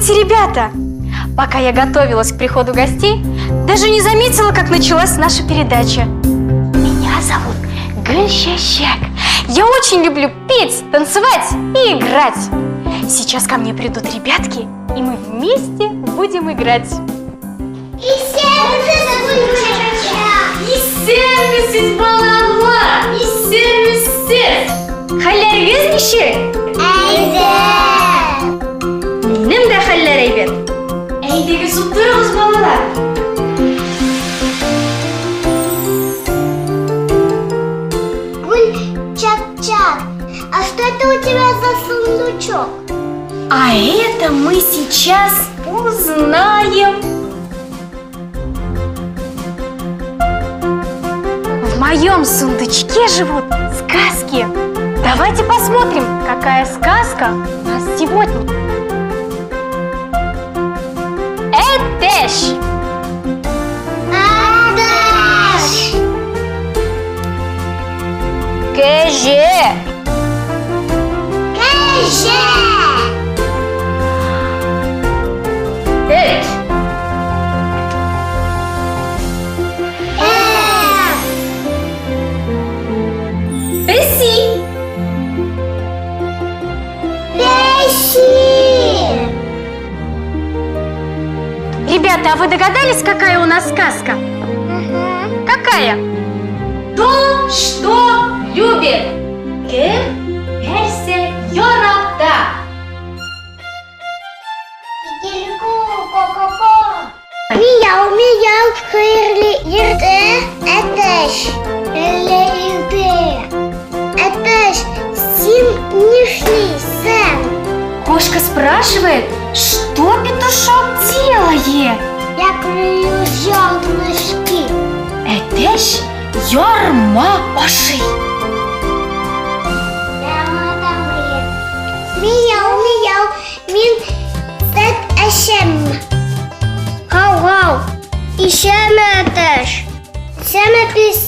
Здравствуйте, ребята! Пока я готовилась к приходу гостей, даже не заметила, как началась наша передача. Меня зовут Гүльшащак. Я очень люблю петь, танцевать и играть. Сейчас ко мне придут ребятки, и мы вместе будем играть. Исермесіз балалар, исермесіз. Хәлләрегез ничек? Әйдәт. Минем дә хәлләр әйбәт. Әйдәгез утырыгыз, балалар. Гульчак-чак, а что это у тебя за сундучок? А это мы сейчас узнаем. В моем сундучке живут сказки. Давайте посмотрим, какая сказка у нас сегодня. Этеш. Адаш. Кеже. Кэжэ. Эт. Песи. Пещи. Ребята, а вы догадались, какая у нас сказка? Какая? То, что любит. Кем herse yorata. Мияу, мияу, хыйрлы ирде. Этеш. Этеш, син нишли сен. Кошка спрашивает, что петушок делает? Я крою зернышки. Этеш yorma оши. Мияу, мияу, мин сет эшем. Гау-гау, ишеме этеш. Семе пис.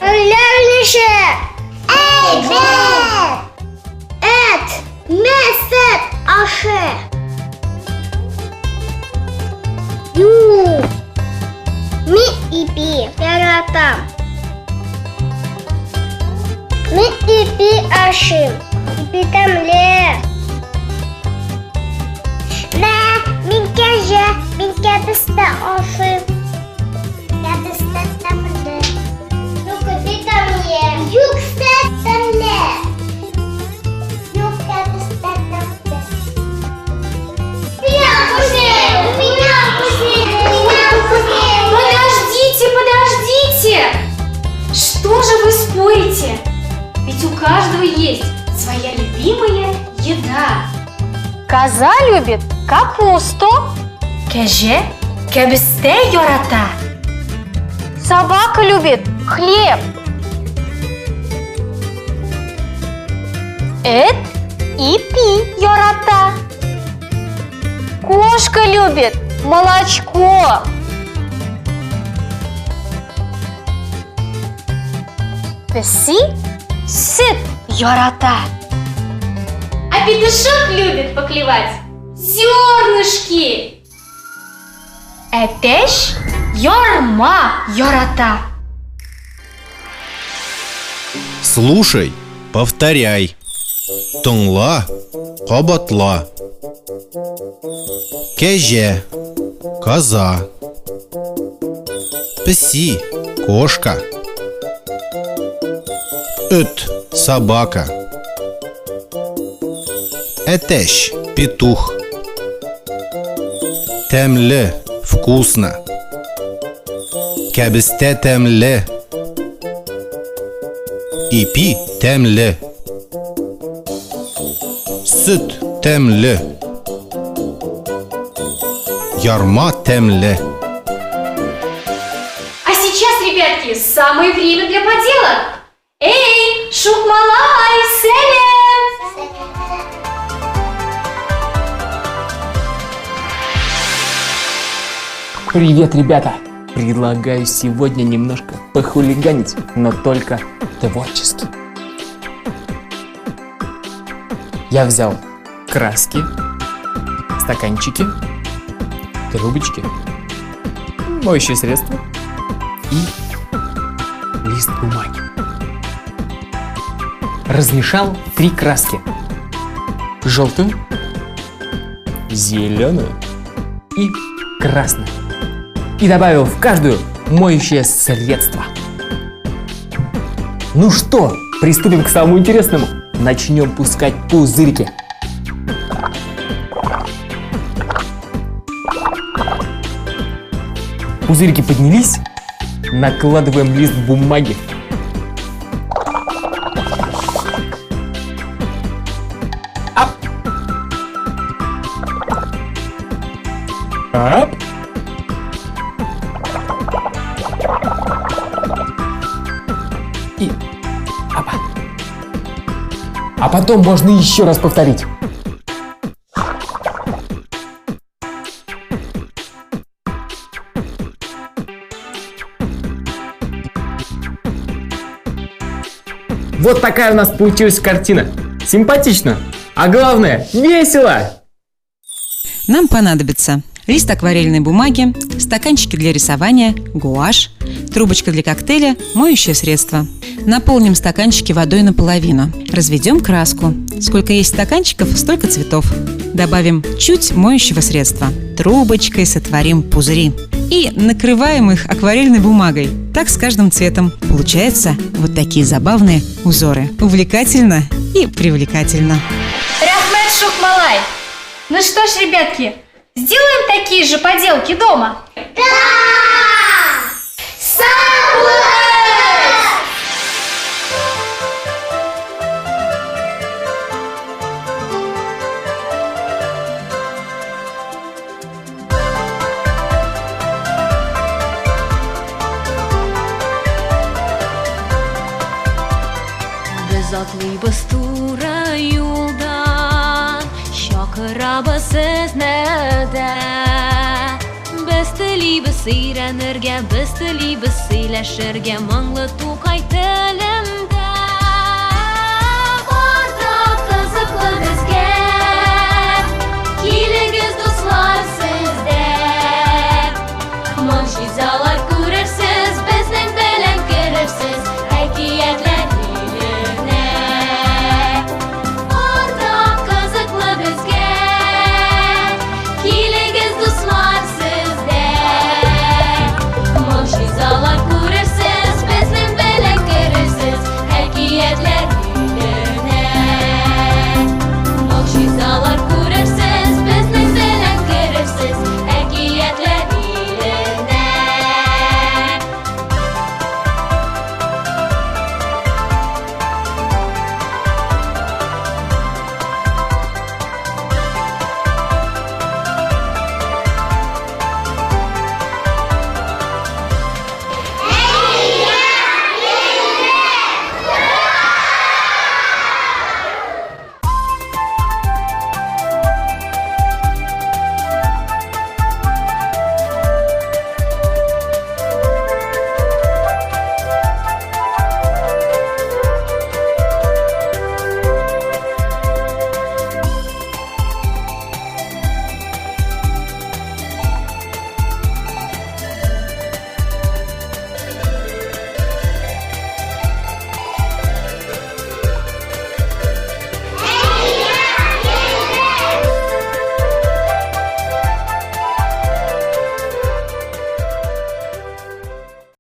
Öyleymişe. Evet. Et. Meset aşı. Yu. Mi ipi yaratam. Mi ipi aşım. İpi temle. Ne? Min kece. Min kediste aşım. Kediste temle. Подождите! Что же вы спорите? Ведь у каждого есть своя любимая еда. Коза любит капусту. Кеже кебесте yorata. Собака любит хлеб. Эт ипи yorata. Кошка любит молочко. Песи сыт yorata. А петушок любит поклевать зернышки. Этеш yorma yorata. Слушай, повторяй. Тыңла, қабатла. Кеже, коза. Песи, кошка. Эт, собака. Этеш, петух. Тәмле, вкусно. Кәбісте тәмле. Ипи тәмле. Süt тәмле. Ярма тәмле. А сейчас, ребятки, самое время для поделок. Эй, шукмалай, сэлем! Привет, ребята! Предлагаю сегодня немножко похулиганить, но только творчески. Я взял краски, стаканчики, трубочки, моющее средство и лист бумаги. Размешал 3 краски. Желтую, зеленую и красную. И добавил в каждую моющее средство. Ну что, приступим к самому интересному. Начнем пускать пузырьки. Пузырьки поднялись, накладываем лист бумаги. Ап! Ап! И апа. А потом можно еще раз повторить. Вот такая у нас получилась картина. Симпатично, а главное, весело! Нам понадобится лист акварельной бумаги, стаканчики для рисования, гуашь, трубочка для коктейля, моющее средство. Наполним стаканчики водой наполовину. Разведем краску. Сколько есть стаканчиков, столько цветов. Добавим чуть моющего средства. Трубочкой сотворим пузыри. И накрываем их акварельной бумагой. Так с каждым цветом. Получаются вот такие забавные узоры. Увлекательно и привлекательно. Рахмет Шухмалай! Ну что ж, ребятки, сделаем такие же поделки дома? Biz atlayız tura yoldan, şakıra siznede. Biz tilibіз үйренерге, biz tilibіз сөйләшергә, моңлы Тукай телемдә.